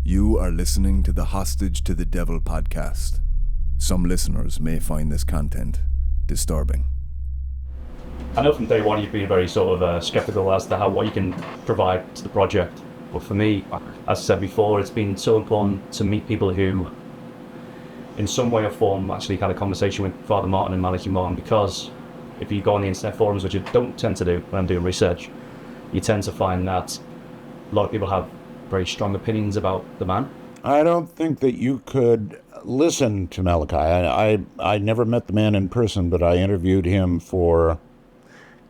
You are listening to the Hostage to the Devil podcast. Some listeners may find this content disturbing. I know from day one you've been very sort of skeptical as to what you can provide to the project. But for me, as I said before, it's been so important to meet people who, in some way or form, actually had a conversation with Father Martin and Malachi Martin, because if you go on the internet forums, which I don't tend to do when I'm doing research, you tend to find that a lot of people have very strong opinions about the man. I don't think that you could listen to Malachi. I never met the man in person, but I interviewed him for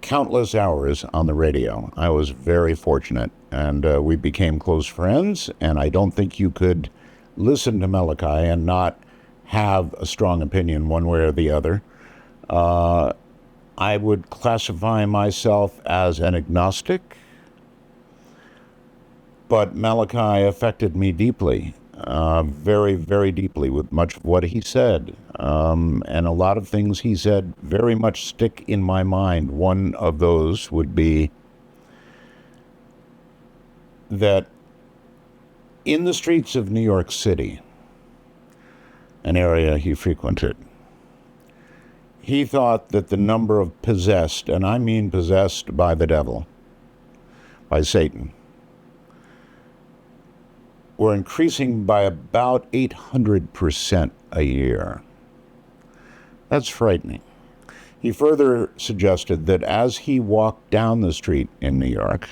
countless hours on the radio. I was very fortunate, and we became close friends, and I don't think you could listen to Malachi and not have a strong opinion one way or the other. I would classify myself as an agnostic, but Malachi affected me deeply, very, very deeply, with much of what he said. And a lot of things he said very much stick in my mind. One of those would be that in the streets of New York City, an area he frequented, he thought that the number of possessed, and I mean possessed by the devil, by Satan, were increasing by about 800% a year. That's frightening. He further suggested that as he walked down the street in New York,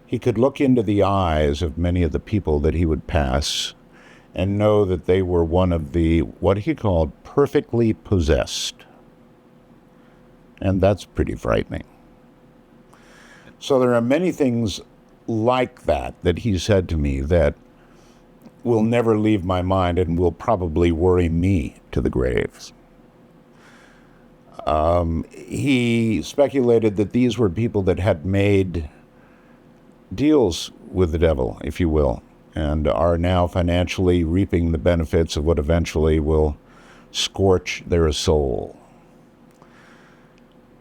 he could look into the eyes of many of the people that he would pass and know that they were one of the, what he called, perfectly possessed. And that's pretty frightening. So there are many things like that he said to me that will never leave my mind and will probably worry me to the grave. He speculated that these were people that had made deals with the devil, if you will, and are now financially reaping the benefits of what eventually will scorch their soul.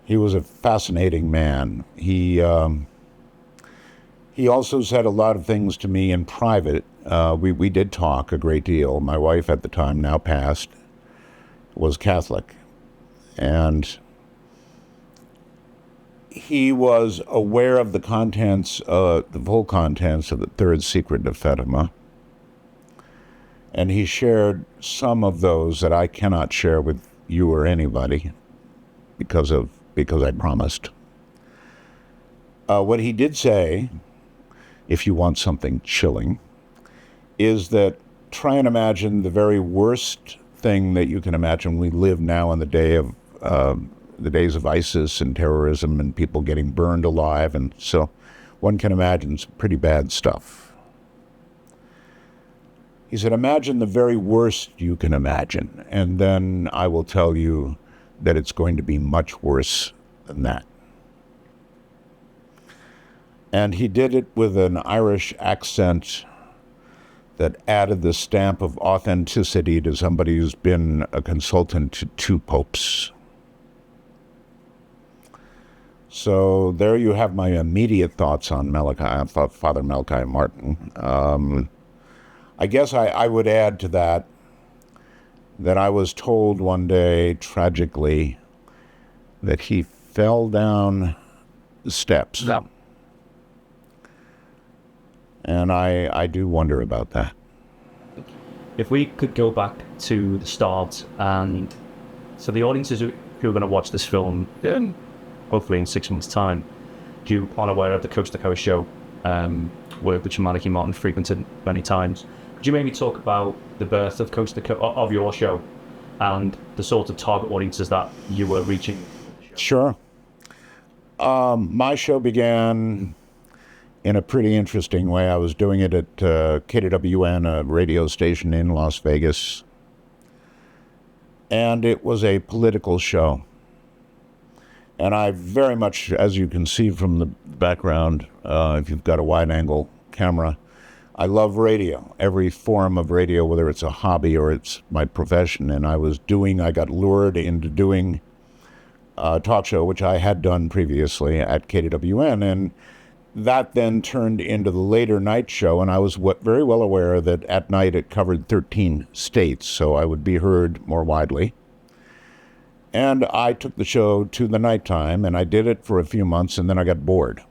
He was a fascinating man. He also said a lot of things to me in private. We did talk a great deal. My wife at the time, now passed, was Catholic. And he was aware of the contents, the full contents of the third secret of Fatima. And he shared some of those that I cannot share with you or anybody because I promised. What he did say, if you want something chilling, is that try and imagine the very worst thing that you can imagine. We live now in the days of ISIS and terrorism and people getting burned alive, and so one can imagine some pretty bad stuff. He said, imagine the very worst you can imagine, and then I will tell you that it's going to be much worse than that. And he did it with an Irish accent that added the stamp of authenticity to somebody who's been a consultant to two popes. So there you have my immediate thoughts on Father Malachi Martin. I guess I would add to that I was told one day, tragically, that he fell down the steps. Yeah. And I do wonder about that. If we could go back to the start, and so the audiences who are going to watch this film, hopefully in 6 months' time, you are aware of the Coast to Coast show, which Malachi Martin frequented many times. Could you maybe talk about the birth of Coast to Coast, of your show, and the sort of target audiences that you were reaching? Sure. My show began in a pretty interesting way. I was doing it at KWN, a radio station in Las Vegas, and it was a political show. And I very much, as you can see from the background, if you've got a wide-angle camera, I love radio, every form of radio, whether it's a hobby or it's my profession. And I got lured into doing a talk show, which I had done previously at KWN, and that then turned into the later night show, and I was very well aware that at night it covered 13 states, so I would be heard more widely. And I took the show to the nighttime, and I did it for a few months, and then I got bored.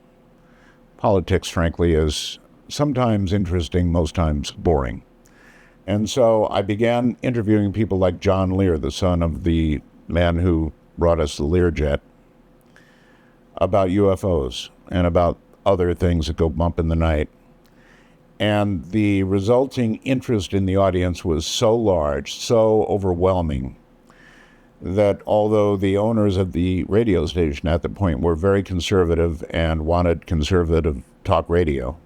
Politics, frankly, is sometimes interesting, most times boring. And so I began interviewing people like John Lear, the son of the man who brought us the Learjet, about UFOs and about other things that go bump in the night. And the resulting interest in the audience was so large, so overwhelming, that although the owners of the radio station at the point were very conservative and wanted conservative talk radio,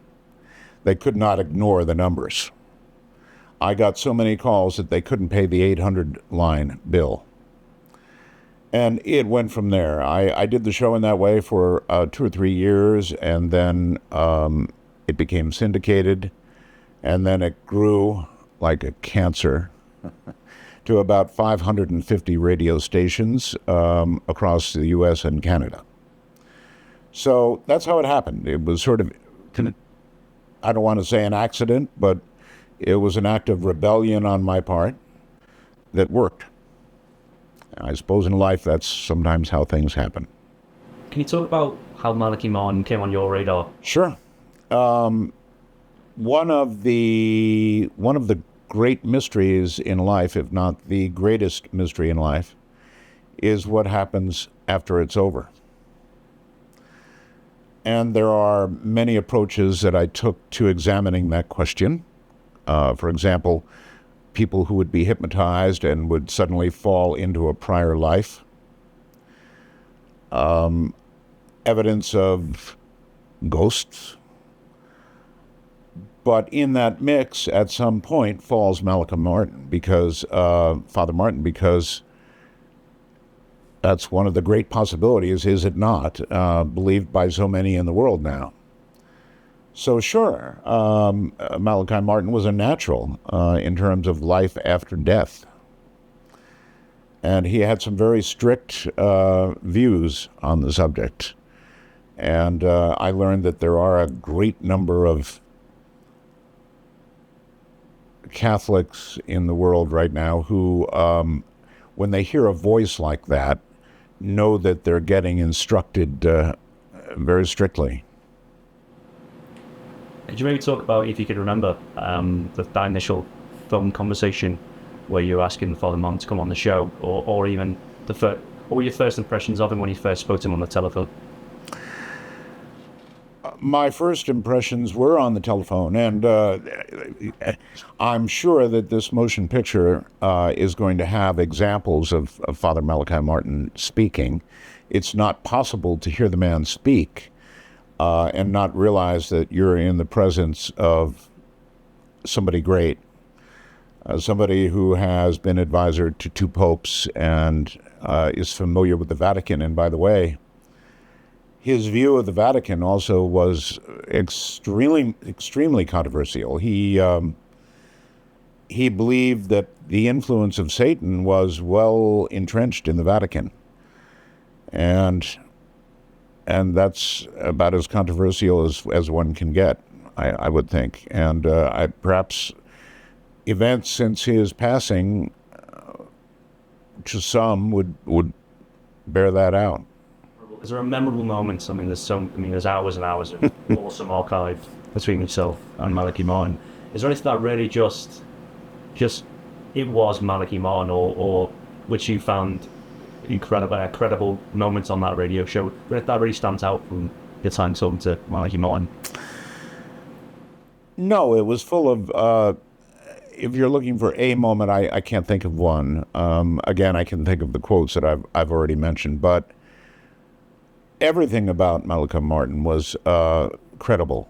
they could not ignore the numbers. I got so many calls that they couldn't pay the 800-line bill. And it went from there. I did the show in that way for 2 or 3 years, and then it became syndicated, and then it grew like a cancer to about 550 radio stations across the U.S. and Canada. So that's how it happened. It was sort of, I don't want to say an accident, but it was an act of rebellion on my part that worked. I suppose in life that's sometimes how things happen. Can you talk about how Malachi Martin came on your radar? Sure. One of the great mysteries in life, if not the greatest mystery in life, is what happens after it's over. And there are many approaches that I took to examining that question. For example, people who would be hypnotized and would suddenly fall into a prior life. Evidence of ghosts. But in that mix, at some point, falls Malachi Martin, because Father Martin, because that's one of the great possibilities, is it not, believed by so many in the world now. So sure, Malachi Martin was a natural in terms of life after death. And he had some very strict views on the subject. And I learned that there are a great number of Catholics in the world right now who, when they hear a voice like that, know that they're getting instructed very strictly. Could you maybe talk about, if you could remember, that initial phone conversation where you were asking Father Martin to come on the show, or even what were your first impressions of him when you first spoke to him on the telephone? My first impressions were on the telephone, and I'm sure that this motion picture is going to have examples of Father Malachi Martin speaking. It's not possible to hear the man speak and not realize that you're in the presence of somebody great, somebody who has been advisor to 2 popes and is familiar with the Vatican. And by the way, his view of the Vatican also was extremely controversial. He believed that the influence of Satan was well entrenched in the Vatican, and that's about as controversial as one can get, I would think. And perhaps events since his passing, to some, would bear that out. Is there a memorable moment? There's hours and hours of awesome archive between yourself and Malachi Martin. Is there anything that really just it was Malachi Martin, or which you found incredible moments on that radio show that really stands out from your time talking to Malachi Martin? No, it was full of. If you're looking for a moment, I can't think of one. Again, I can think of the quotes that I've already mentioned, but everything about Malachi Martin was credible.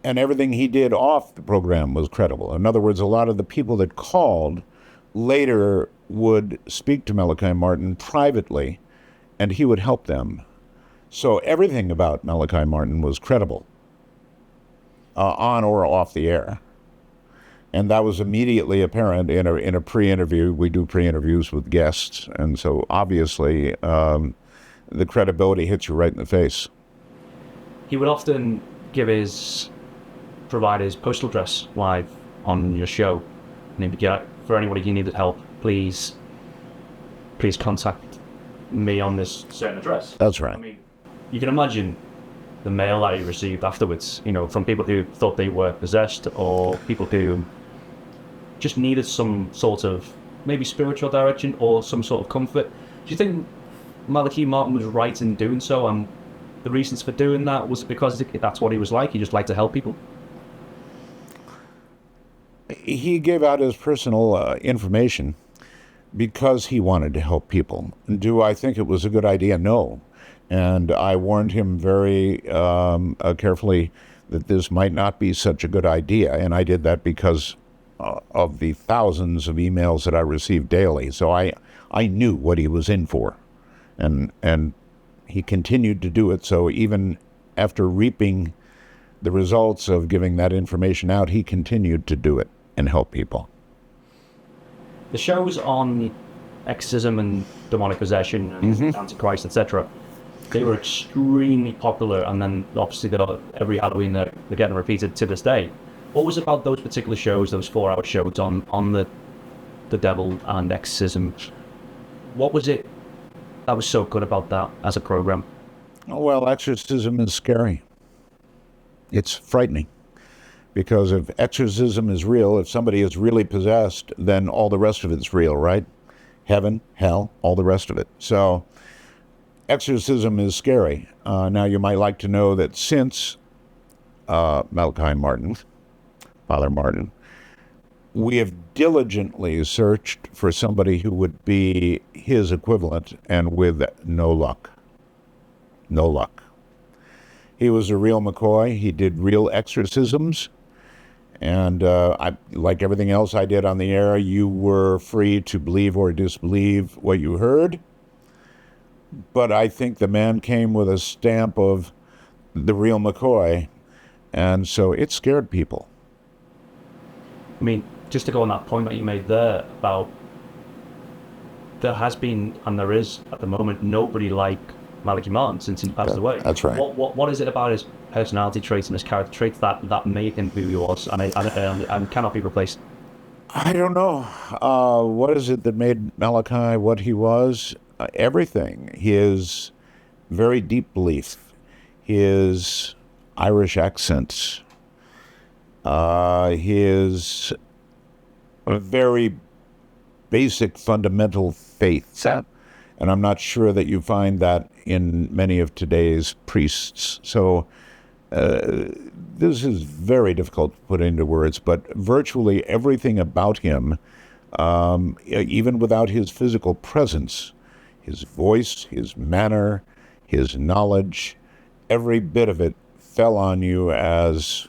And everything he did off the program was credible. In other words, a lot of the people that called later would speak to Malachi Martin privately, and he would help them. So everything about Malachi Martin was credible, on or off the air. And that was immediately apparent in a pre-interview. We do pre-interviews with guests, and so obviously the credibility hits you right in the face. he would often provide his postal address live on your show, and he'd be like, for anybody who needed help, please contact me on this certain address. That's right. I mean, you can imagine the mail that he received afterwards, from people who thought they were possessed, or people who just needed some sort of maybe spiritual direction or some sort of comfort. Do you think Malachi Martin was right in doing so, and the reasons for doing that was because that's what he was like? He just liked to help people? He gave out his personal information because he wanted to help people. Do I think it was a good idea? No. And I warned him very carefully that this might not be such a good idea. And I did that because of the thousands of emails that I received daily. So I knew what he was in for. And he continued to do it. So even after reaping the results of giving that information out, he continued to do it and help people. The shows on exorcism and demonic possession and Antichrist, etc., they were extremely popular, and then obviously every Halloween they're getting repeated to this day. What was about those particular shows, those 4-hour shows on the devil and exorcism? What was it that was so good about that as a program? Well, exorcism is scary. It's frightening. Because if exorcism is real, if somebody is really possessed, then all the rest of it's real, right? Heaven, hell, all the rest of it. So exorcism is scary. Now, you might like to know that since Malachi Martin, Father Martin, we have diligently searched for somebody who would be his equivalent, and with no luck. No luck. He was a real McCoy. He did real exorcisms. And like everything else I did on the air, you were free to believe or disbelieve what you heard. But I think the man came with a stamp of the real McCoy, and so it scared people. I mean, just to go on that point that you made there about there has been, and there is at the moment, nobody like Malachi Martin since he passed away. That's right. What is it about his personality traits and his character traits that made him who he was and cannot be replaced? I don't know. What is it that made Malachi what he was? Everything. His very deep belief, his Irish accents, his very basic fundamental faith. And I'm not sure that you find that in many of today's priests. So this is very difficult to put into words, but virtually everything about him, even without his physical presence, his voice, his manner, his knowledge, every bit of it fell on you as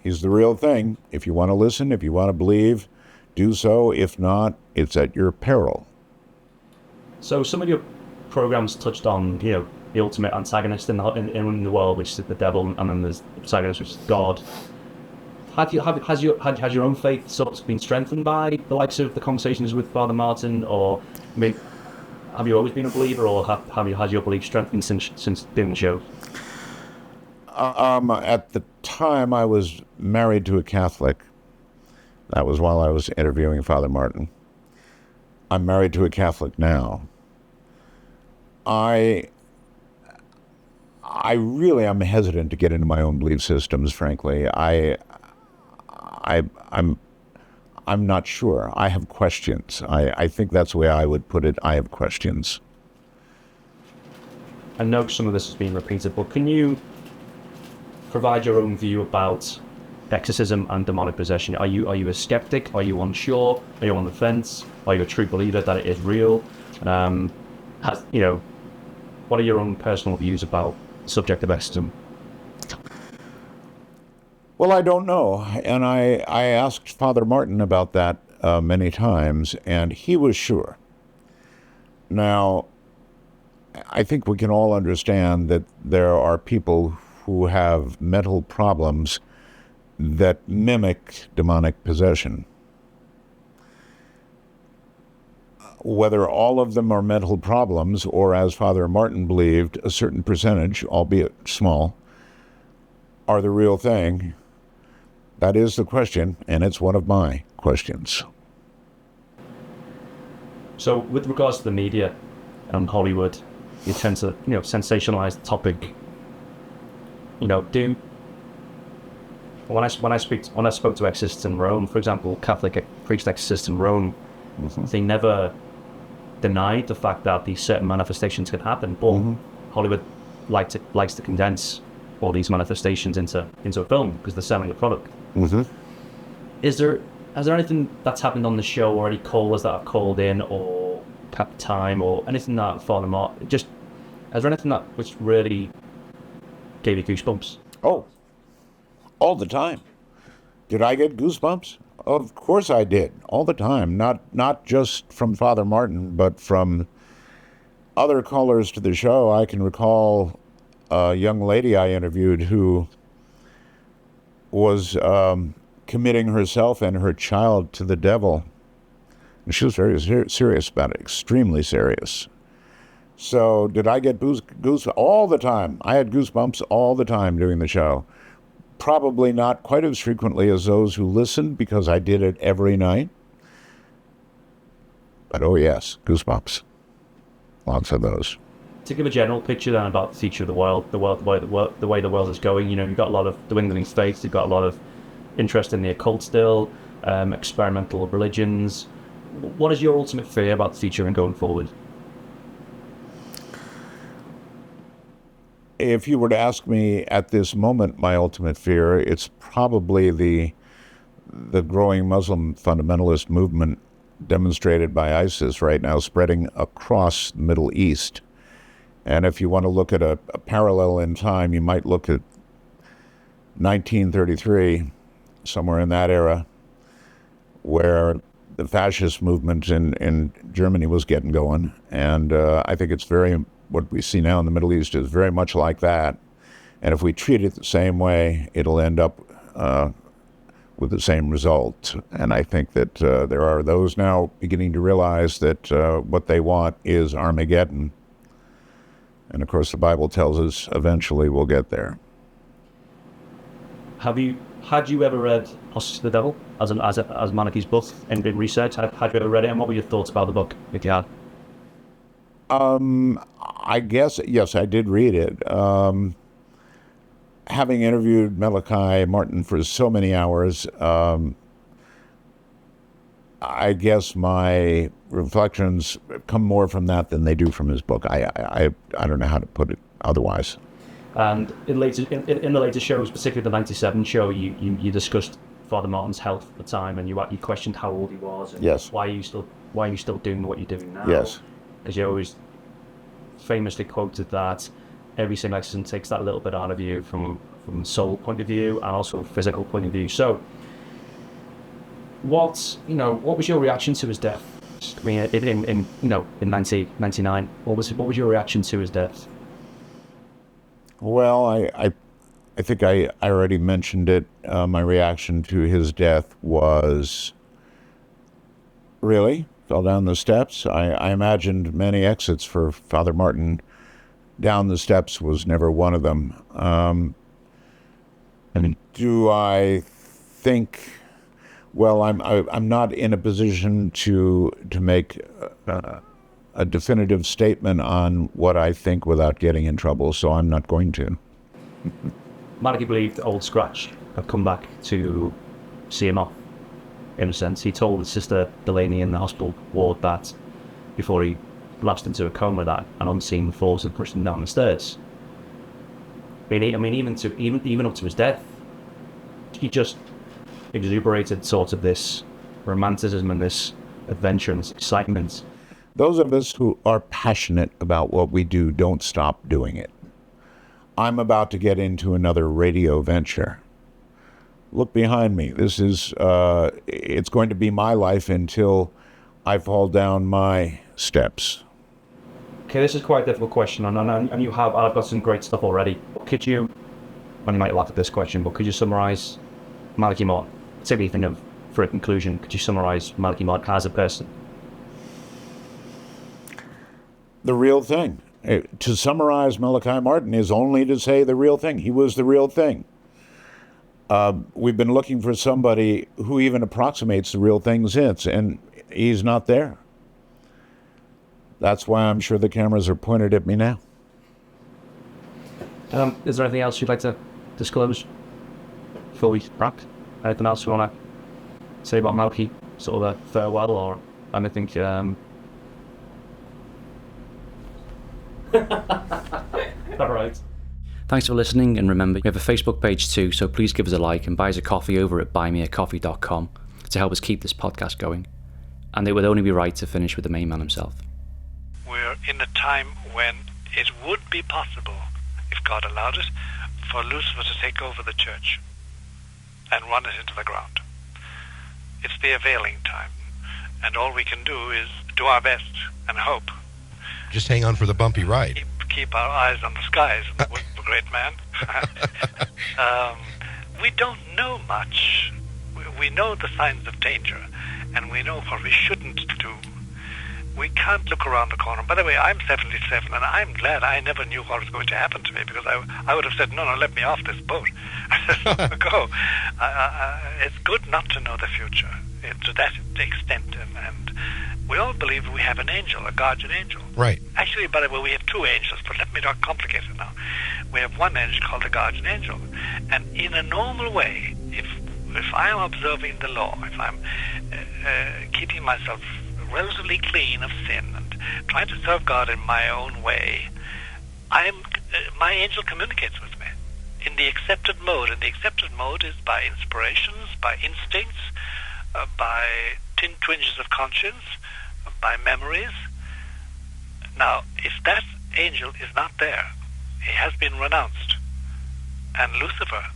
he's the real thing. If you want to listen, if you want to believe, do so. If not, it's at your peril. So some of your programs touched on, the ultimate antagonist in the world, which is the devil, and then there's the protagonist, which is God. Has your own faith sort of been strengthened by the likes of the conversations with Father Martin, or have you always been a believer, or has your belief strengthened since doing the show? At the time, I was married to a Catholic. That was while I was interviewing Father Martin. I'm married to a Catholic now. I really am hesitant to get into my own belief systems, frankly. I'm not sure. I have questions. I think that's the way I would put it. I have questions. I know some of this has been repeated, but can you provide your own view about exorcism and demonic possession? Are you a skeptic? Are you unsure? Are you on the fence? Are you a true believer that it is real? What are your own personal views about the subject of exorcism? Well, I don't know, and I asked Father Martin about that many times, and he was sure. Now, I think we can all understand that there are people who have mental problems that mimic demonic possession. whether all of them are mental problems or, as Father Martin believed, a certain percentage, albeit small, are the real thing. That is the question, and it's one of my questions. So with regards to the media and Hollywood, you tend to, sensationalize the topic. When I spoke to exorcists in Rome, for example, Catholic priest exorcists in Rome, they never denied the fact that these certain manifestations can happen, but Hollywood likes to condense all these manifestations into a film because they're selling a product. Is there anything that's happened on the show, or any callers that have called in, or cap time, or anything that Father Martin, is there anything that which really gave you goosebumps? Oh, all the time. Did I get goosebumps? Of course I did, all the time. Not just from Father Martin, but from other callers to the show. I can recall a young lady I interviewed who was committing herself and her child to the devil. And she was very serious about it, extremely serious. So did I get goosebumps? All the time. I had goosebumps all the time doing the show. Probably not quite as frequently as those who listened, because I did it every night. But oh yes, goosebumps. Lots of those. To give a general picture then about the future of the world, the way the world is going, you've got a lot of dwindling faiths, you've got a lot of interest in the occult still, experimental religions. What is your ultimate fear about the future and going forward? If you were to ask me at this moment my ultimate fear, it's probably the growing Muslim fundamentalist movement demonstrated by ISIS right now, spreading across the Middle East. And if you want to look at a parallel in time, you might look at 1933, somewhere in that era, where the fascist movement in Germany was getting going. And I think it's what we see now in the Middle East is very much like that. And if we treat it the same way, it'll end up with the same result. And I think that there are those now beginning to realize that what they want is Armageddon. And of course, the Bible tells us eventually we'll get there. Had you ever read Hostage to the Devil as Malachi's book and did research? Had you ever read it, and what were your thoughts about the book, if you had? I guess, yes, I did read it. Having interviewed Malachi Martin for so many hours, I guess my reflections come more from that than they do from his book. I don't know how to put it otherwise. And in the later shows, particularly the 97 show, you discussed Father Martin's health at the time, and you questioned how old he was, and yes. why are you still doing what you're doing now? Yes. Because you always famously quoted that every single exorcism takes that little bit out of you from soul point of view and also physical point of view. So, what was your reaction to his death? I mean, in 1999, what was your reaction to his death? Well, I think I already mentioned it. My reaction to his death was, really? Fell down the steps? I imagined many exits for Father Martin. Down the steps was never one of them. Do I think? Well, I'm not in a position to make a definitive statement on what I think without getting in trouble, so I'm not going to. Malachi believed Old Scratch had come back to see him off, in a sense. He told his sister Delaney in the hospital ward that before he lapsed into a coma, that an unseen force had pushed him down the stairs. I mean, even up to his death, he just exuberated sort of this romanticism and this adventure and this excitement. Those of us who are passionate about what we do don't stop doing it. I'm about to get into another radio venture. Look behind me. This is, it's going to be my life until I fall down my steps. Okay, this is quite a difficult question, and I've got some great stuff already. Could you, and you might laugh at this question, but could you summarize Malachi Martin? For a conclusion, could you summarize Malachi Martin as a person? the real thing. To summarize Malachi Martin is only to say the real thing. He was the real thing. We've been looking for somebody who even approximates the real thing since, and he's not there. That's why I'm sure the cameras are pointed at me now. Is there anything else you'd like to disclose before we wrap? Anything else you want to say about Malachi? Sort of a farewell or anything? All right. Thanks for listening, and remember, we have a Facebook page too, so please give us a like and buy us a coffee over at buymeacoffee.com to help us keep this podcast going. And it would only be right to finish with the main man himself. We're in a time when it would be possible, if God allowed it, for Lucifer to take over the church and run it into the ground. It's the availing time, and all we can do is do our best and hope. Just hang on for the bumpy ride. Keep our eyes on the skies, in the words of a great man. We don't know much. We know the signs of danger, and we know what we shouldn't do. We can't look around the corner. By the way, I'm 77, and I'm glad I never knew what was going to happen to me, because I would have said, no, let me off this boat. Go. It's good not to know the future to that extent, and we all believe we have an angel, a guardian angel. Right. Actually, by the way, we have two angels, but let me not complicate it now. We have one angel called the guardian angel, and in a normal way, if I'm observing the law, if I'm keeping myself relatively clean of sin and trying to serve God in my own way, my angel communicates with me in the accepted mode. And the accepted mode is by inspirations, by instincts, by twinges of conscience, by memories. Now, if that angel is not there, he has been renounced, and Lucifer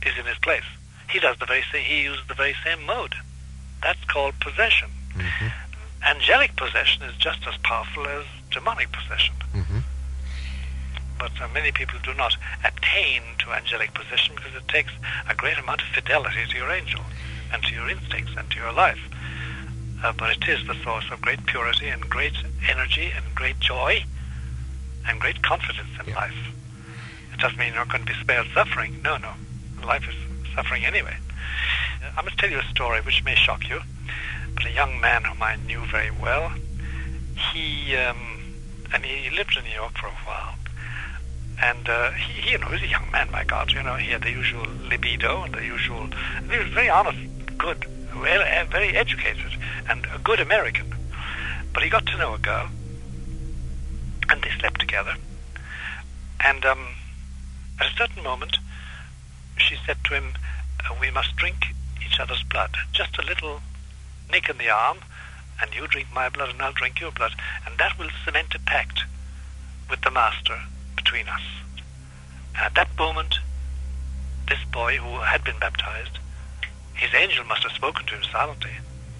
is in his place. He does the very same. He uses the very same mode. That's called possession. Mm-hmm. Angelic possession is just as powerful as demonic possession. Mm-hmm. But many people do not attain to angelic possession because it takes a great amount of fidelity to your angel and to your instincts and to your life. But it is the source of great purity and great energy and great joy and great confidence in life. It doesn't mean you're not going to be spared suffering. No. Life is suffering anyway. I must tell you a story which may shock you. But a young man whom I knew very well, he lived in New York for a while. And he was a young man, my God. He had the usual libido and he was very honest, good, very educated, and a good American. But he got to know a girl, and they slept together. And at a certain moment, she said to him, we must drink each other's blood. Just a little nick in the arm, and you drink my blood and I'll drink your blood. And that will cement a pact with the master between us. And at that moment, this boy who had been baptized, his angel must have spoken to him silently.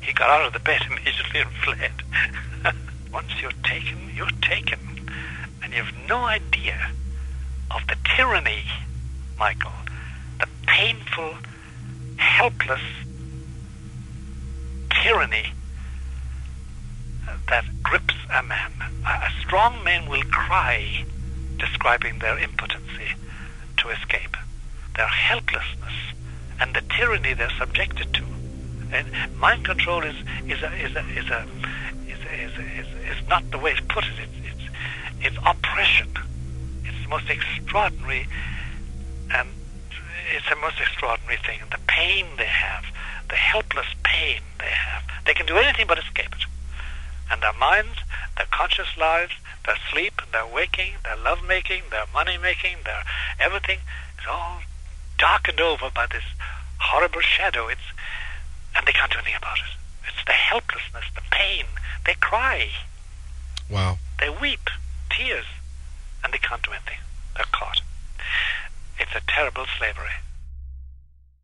He got out of the bed immediately and fled. Once you're taken, you're taken. And you have no idea of the tyranny, Michael, the painful, helpless tyranny that grips a man. A strong man will cry, describing their impotency to escape, their helplessness, and the tyranny they're subjected to. And mind control is not the way to put it. It's oppression. It's the most extraordinary, and it's the most extraordinary thing. And the pain they have, the helpless pain they have, they can do anything but escape it. And their minds, their conscious lives, their sleep, their waking, their love-making, their money-making, their everything is all darkened over by this horrible shadow. And they can't do anything about it. It's the helplessness, the pain. They cry. Wow. They weep, tears, and they can't do anything. They're caught. It's a terrible slavery.